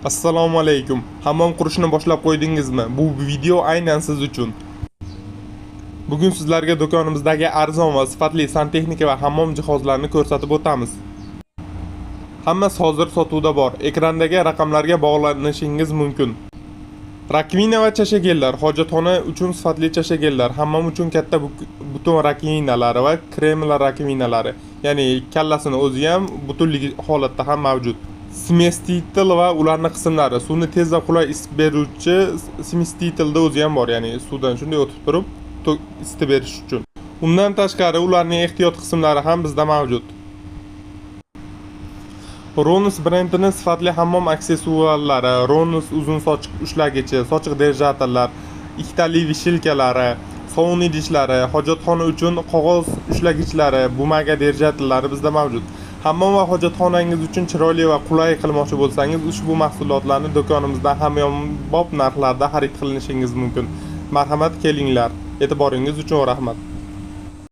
Assalomu alaykum. Hammom qurishni boshlab qo'ydingizmi? Bu video aynan siz uchun. Bugun sizlarga do'konimizdagi arzon va sifatli santexnika va hammom jihozlarini ko'rsatib o'tamiz. Hammasi hozir sotuvda bor. Ekrandagi raqamlarga bog'lanishingiz mumkin. Rakvina va chashagellar, hojatxona uchun sifatli chashagellar, hammom uchun katta butun rakvinalari va kremlar rakvinalari, ya'ni kallasini o'zi ham butunlik holatda ham mavjud. Smestitel va ularning qismlari, suvni tez va qulay isitib beruvchi smestitelda o'zi ham bor, ya'ni suvdan shunday o'tib turib isitib berish uchun. Undan tashqari ularning ehtiyot qismlari ham bizda mavjud. Ronus brendining sifatli hammom aksessuarlari, Ronus uzun sochiq ushlagichi, sochiq dvigatellar, ikkitali vishelkalari, sovun idishlari, hojatxona uchun qog'oz ushlagichlari, bumaga dvigatellari bizda mavjud. Hammom va hojatxonangiz uchun chiroyli va qulay qilmoqchi bo'lsangiz, ushbu mahsulotlarni do'konimizda hamyonbop narxlarda xarid qilishingiz mumkin. Marhamat, kelinglar. E'tiboringiz uchun rahmat.